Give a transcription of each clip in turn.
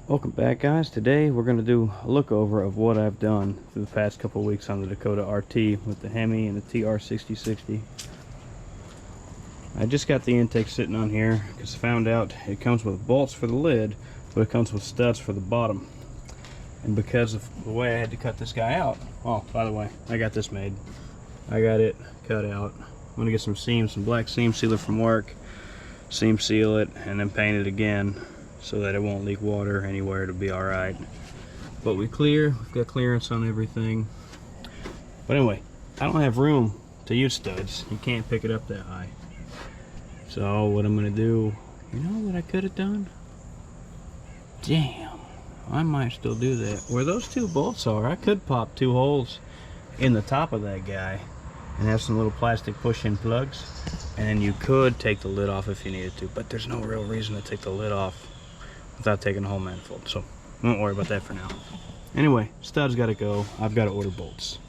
Welcome back, guys. Today we're going to do a look over of what I've done for the past couple of weeks on the Dakota RT with the Hemi and the TR6060. I just got the intake sitting on here because I found out it comes with bolts for the lid, but it comes with studs for the bottom. And because of the way I had to cut this guy out, oh, by the way, I got this made. I got it cut out. I'm going to get some seams, some black seam sealer from work, seam seal it, and then paint it again, so that it won't leak water anywhere. It'll be alright. But we've got clearance on everything. But anyway, I don't have room to use studs. You can't pick it up that high. So what I'm gonna do, you know what I could have done? Damn, I might still do that. Where those two bolts are, I could pop two holes in the top of that guy and have some little plastic push-in plugs, and then you could take the lid off if you needed to, but there's no real reason to take the lid off without taking the whole manifold, so won't worry about that for now. Anyway, studs gotta go. I've got to order bolts.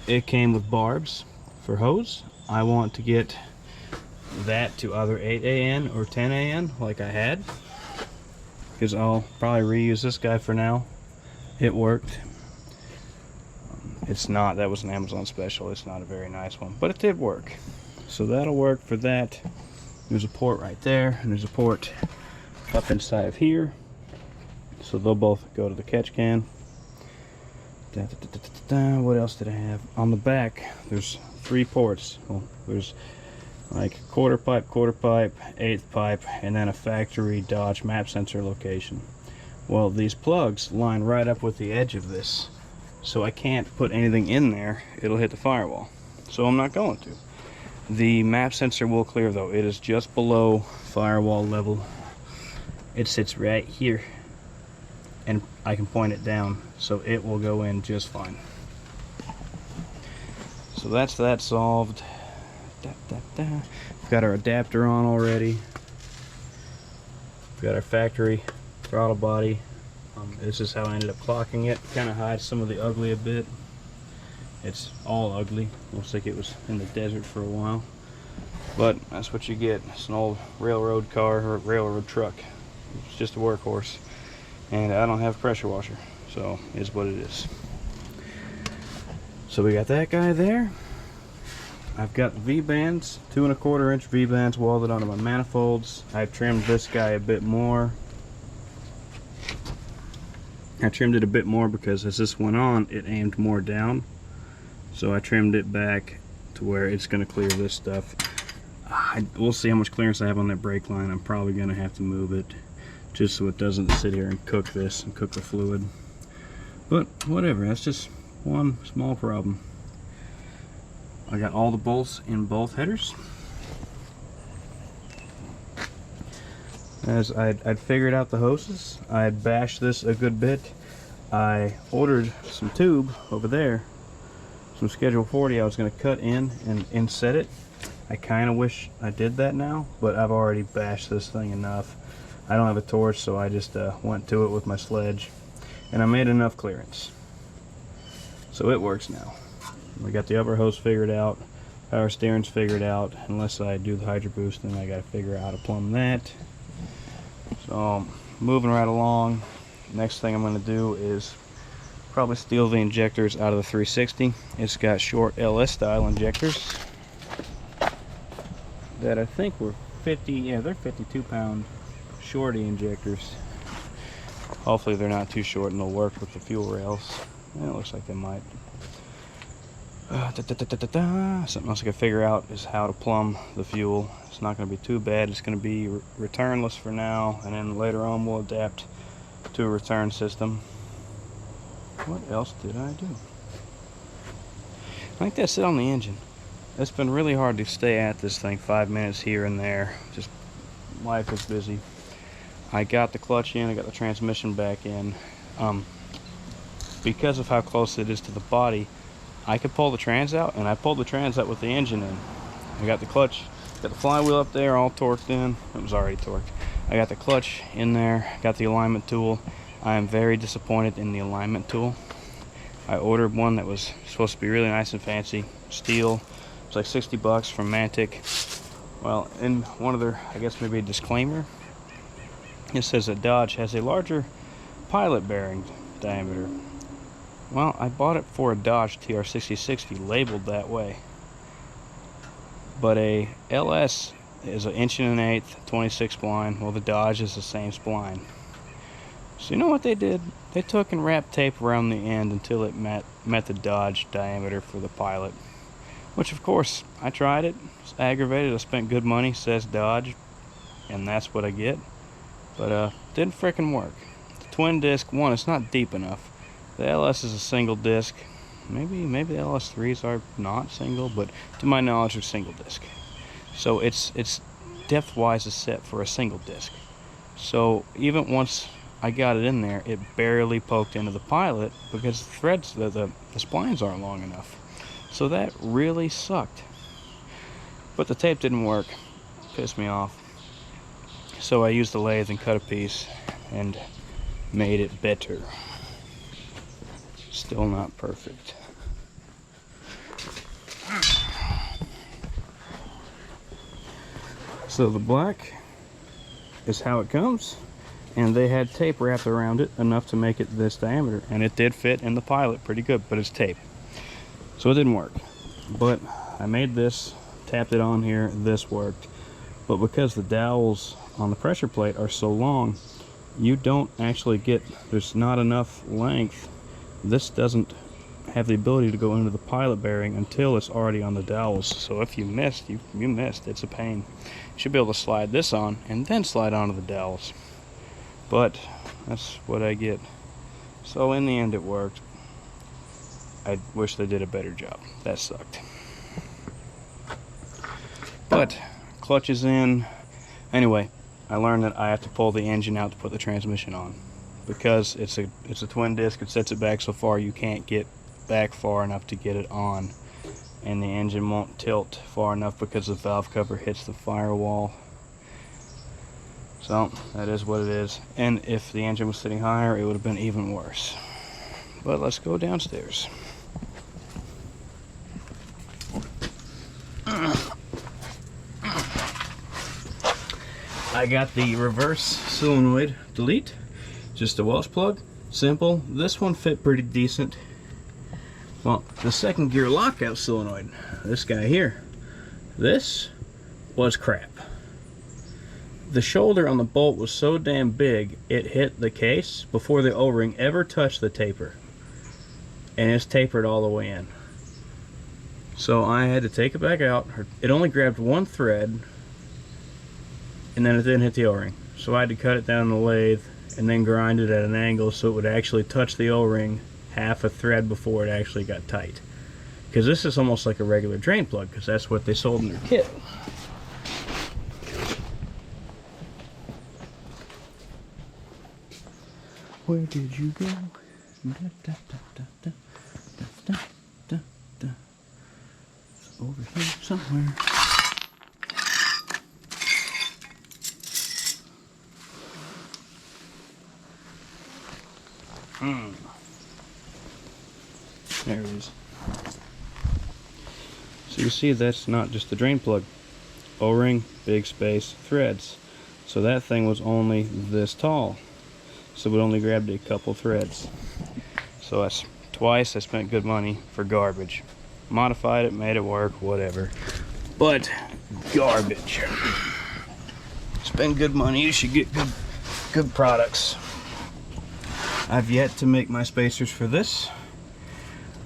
It came with barbs for hose. I want to get that to either 8AN or 10AN like I had, because I'll probably reuse this guy for now. It worked. It's not, that was an Amazon special. It's not a very nice one, but it did work. So that'll work for that. There's a port right there, and there's a port up inside of here, so they'll both go to the catch can. What else did I have on the back? There's 3 ports. Well, there's like quarter pipe, eighth pipe, and then a factory Dodge map sensor location. Well, these plugs line right up with the edge of this, so I can't put anything in there. It'll hit the firewall, so I'm not going to. The map sensor will clear though. It is just below firewall level. It sits right here, and I can point it down, so it will go in just fine. So that's that solved. We've got our adapter on already. We've got our factory throttle body. This is how I ended up clocking it. Kind of hides some of the ugly a bit. It's all ugly. Looks like it was in the desert for a while. But that's what you get. It's an old railroad car or railroad truck. It's just a workhorse, and I don't have a pressure washer, so it's what it is. So we got that guy there. I've got V-bands, 2 1/4 inch V-bands welded onto my manifolds. I trimmed this guy a bit more. I trimmed it a bit more because as this went on, it aimed more down, so I trimmed it back to where it's going to clear this stuff. We'll see how much clearance I have on that brake line. I'm probably going to have to move it, just so it doesn't sit here and cook this and cook the fluid. But whatever, that's just one small problem. I got all the bolts in both headers. As I'd figured out the hoses, I had bashed this a good bit. I ordered some tube over there, some Schedule 40 I was going to cut in and inset it. I kind of wish I did that now, but I've already bashed this thing enough. I don't have a torch, so I just went to it with my sledge, and I made enough clearance, so it works now. We got the upper hose figured out, power steering's figured out. Unless I do the hydro boost, then I got to figure out how to plumb that. So moving right along. Next thing I'm going to do is probably steal the injectors out of the 360. It's got short LS style injectors that I think were 50, yeah, they're 52-pound shorty injectors. Hopefully they're not too short and they'll work with the fuel rails. Yeah, it looks like they might. Something else I gotta figure out is how to plumb the fuel. It's not going to be too bad. It's going to be returnless for now, and then later on we'll adapt to a return system. What else did I do? I think that's it on the engine. It's been really hard to stay at this thing 5 minutes here and there. Just life is busy. I got the clutch in, I got the transmission back in. Because of how close it is to the body, I could pull the trans out, and I pulled the trans out with the engine in. I got the clutch, got the flywheel up there all torqued in. It was already torqued. I got the clutch in there, got the alignment tool. I am very disappointed in the alignment tool. I ordered one that was supposed to be really nice and fancy, steel. It was like 60 bucks from Mantic. Well, in one of their, I guess maybe a disclaimer, it says that Dodge has a larger pilot bearing diameter. Well, I bought it for a Dodge TR6060 labeled that way, but a LS is 1 1/8" 26 spline. Well, the Dodge is the same spline. So you know what they did? They took and wrapped tape around the end until it met the Dodge diameter for the pilot. Which, of course, I tried it. It's aggravated. I spent good money, says Dodge, and that's what I get. But didn't frickin' work. The twin disc, one, it's not deep enough. The LS is a single disc. Maybe the LS3s are not single, but to my knowledge, they're single disc. So it's depth-wise is set for a single disc. So even once I got it in there, it barely poked into the pilot because the threads, the splines aren't long enough. So that really sucked. But the tape didn't work. Pissed me off. So I used the lathe and cut a piece and made it better. Still not perfect. So the black is how it comes, and they had tape wrapped around it enough to make it this diameter, and it did fit in the pilot pretty good, but it's tape. So it didn't work. But I made this, tapped it on here, this worked. But because the dowels on the pressure plate are so long, you don't actually get, there's not enough length. This doesn't have the ability to go into the pilot bearing until it's already on the dowels. So if you missed, you missed. It's a pain. You should be able to slide this on and then slide onto the dowels. But that's what I get. So in the end it worked. I wish they did a better job. That sucked. But clutch is in. Anyway, I learned that I have to pull the engine out to put the transmission on. Because it's a twin disc, it sets it back so far you can't get back far enough to get it on, and the engine won't tilt far enough because the valve cover hits the firewall. So that is what it is, and if the engine was sitting higher it would have been even worse. But let's go downstairs. I got the reverse solenoid delete, just a Welsh plug, simple. This one fit pretty decent. Well, the second gear lockout solenoid, this guy here, this was crap. The shoulder on the bolt was so damn big, it hit the case before the O-ring ever touched the taper. And it's tapered all the way in. So I had to take it back out. It only grabbed one thread, and then it didn't hit the O-ring. So I had to cut it down the lathe and then grind it at an angle so it would actually touch the O-ring half a thread before it actually got tight. Because this is almost like a regular drain plug, because that's what they sold in their kit. Where did you go? It's over here somewhere. There it is. So you see that's not just the drain plug. O-ring, big space, threads. So that thing was only this tall. So it only grabbed a couple threads. So that's twice I spent good money for garbage. Modified it, made it work, whatever. But garbage. Spend good money, you should get good products. I've yet to make my spacers for this.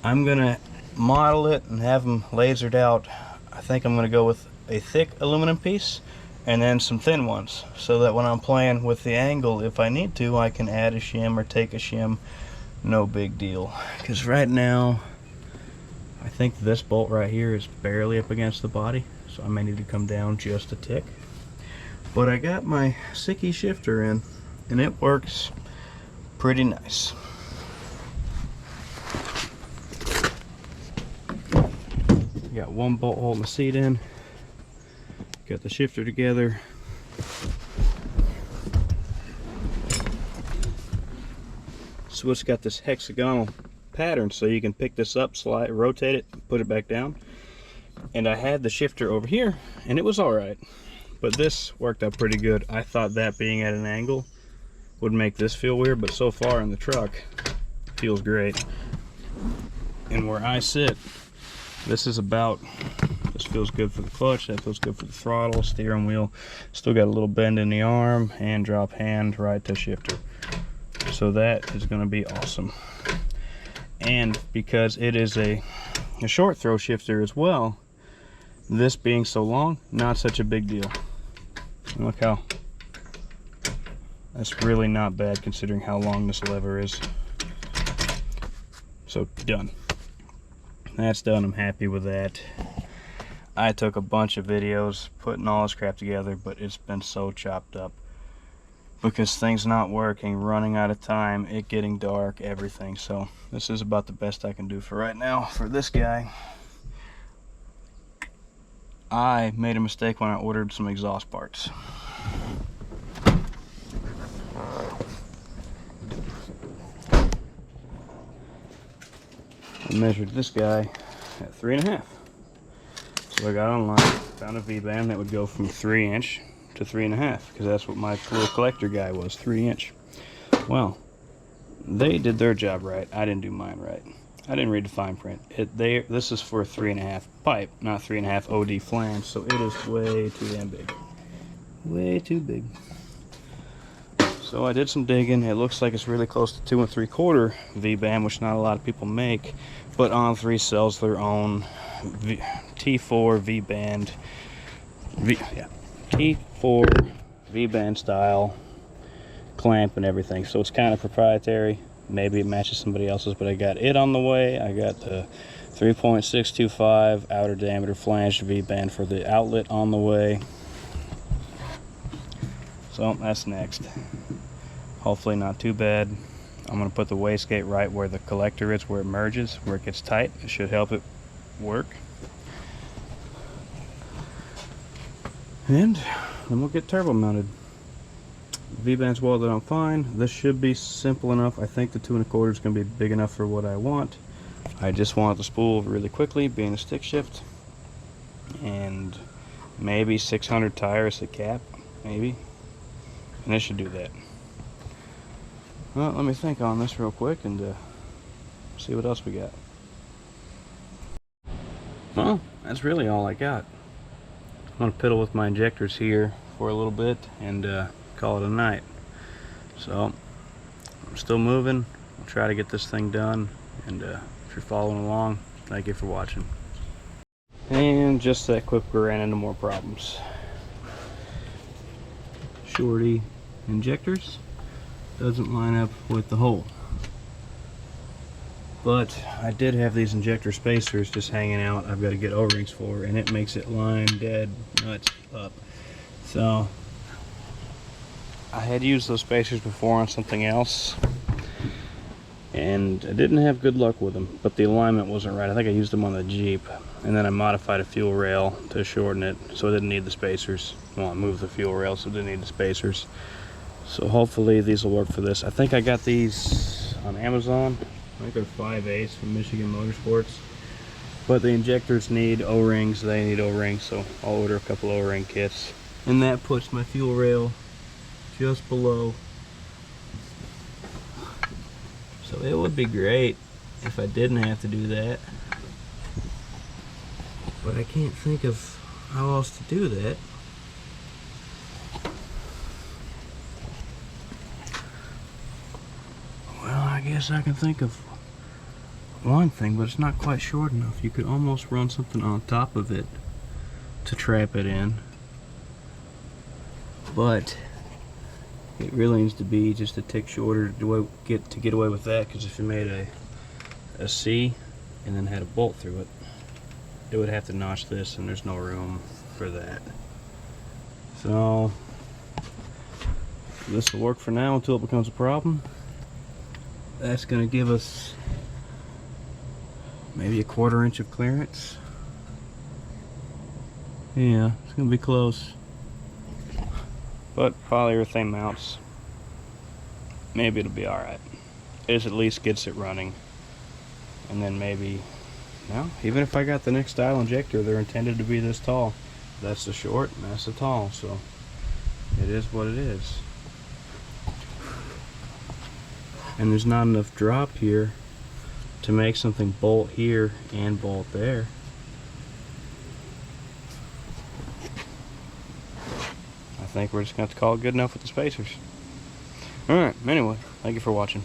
I'm gonna model it and have them lasered out. I think I'm gonna go with a thick aluminum piece and then some thin ones, so that when I'm playing with the angle, if I need to, I can add a shim or take a shim. No big deal. Because right now, I think this bolt right here is barely up against the body, so I may need to come down just a tick. But I got my Sicky shifter in, and it works pretty nice. Got one bolt holding the seat in. Got the shifter together. So it's got this hexagonal pattern, so you can pick this up, slide, rotate it, put it back down. And I had the shifter over here, and it was alright. But this worked out pretty good. I thought that being at an angle would make this feel weird, but so far in the truck, it feels great. And where I sit, this feels good for the clutch, that feels good for the throttle, steering wheel. Still got a little bend in the arm, hand drop, hand right to shifter. So that is going to be awesome. And because it is a short throw shifter as well, this being so long, not such a big deal. And look how, that's really not bad considering how long this lever is. So done. That's done. I'm happy with that. I took a bunch of videos putting all this crap together, but it's been so chopped up because things not working, running out of time, it getting dark, everything. So this is about the best I can do for right now for this guy. I made a mistake when I ordered some exhaust parts. I measured this guy at 3.5. So I got online, found a V-band that would go from 3" to 3.5, because that's what my little collector guy was, 3". Well, they did their job right. I didn't do mine right. I didn't read the fine print. This is for a 3.5 pipe, not 3.5 OD flange, so it is way too damn big. Way too big. So I did some digging. It looks like it's really close to 2 3/4 V-band, which not a lot of people make, but On3 sells their own T4 V-band, T4 V-band style clamp and everything. So it's kind of proprietary. Maybe it matches somebody else's, but I got it on the way. I got the 3.625 outer diameter flange V-band for the outlet on the way. So that's next. Hopefully not too bad. I'm going to put the wastegate right where the collector is, where it merges, where it gets tight. It should help it work. And then we'll get turbo mounted. V-band's welded on fine. This should be simple enough. I think the 2 1/4 is going to be big enough for what I want. I just want the spool really quickly, being a stick shift. And maybe 600 tires at cap, maybe. And this should do that. Well, let me think on this real quick and see what else we got. Well, that's really all I got. I'm going to piddle with my injectors here for a little bit and call it a night. So, I'm still moving. I'll try to get this thing done. And if you're following along, thank you for watching. And just that quick, we ran into more problems. Shorty injectors doesn't line up with the hole. But I did have these injector spacers just hanging out. I've got to get O-rings for, and it makes it line dead nuts up. So I had used those spacers before on something else, and I didn't have good luck with them, but the alignment wasn't right. I think I used them on the Jeep, and then I modified a fuel rail to shorten it so it didn't need the spacers. Well, I moved the fuel rail so it didn't need the spacers. So hopefully these will work for this. I think I got these on Amazon. I think they're 5/8 from Michigan Motorsports. But the injectors need O-rings, they need O-rings, so I'll order a couple O-ring kits. And that puts my fuel rail just below. So it would be great if I didn't have to do that. But I can't think of how else to do that. Well, I guess I can think of one thing, but it's not quite short enough. You could almost run something on top of it to trap it in, but it really needs to be just a tick shorter to get away with that. Because if you made a C and then had a bolt through it, it would have to notch this, and there's no room for that. So this will work for now until it becomes a problem. That's going to give us maybe a 1/4 inch of clearance. Yeah, it's going to be close. But polyurethane mounts, maybe it'll be alright. It at least gets it running. And then maybe, no, even if I got the next style injector, they're intended to be this tall. That's the short and that's the tall, so it is what it is. and there's not enough drop here to make something bolt here and bolt there. I think we're just going to have to call it good enough with the spacers. Alright, anyway, thank you for watching.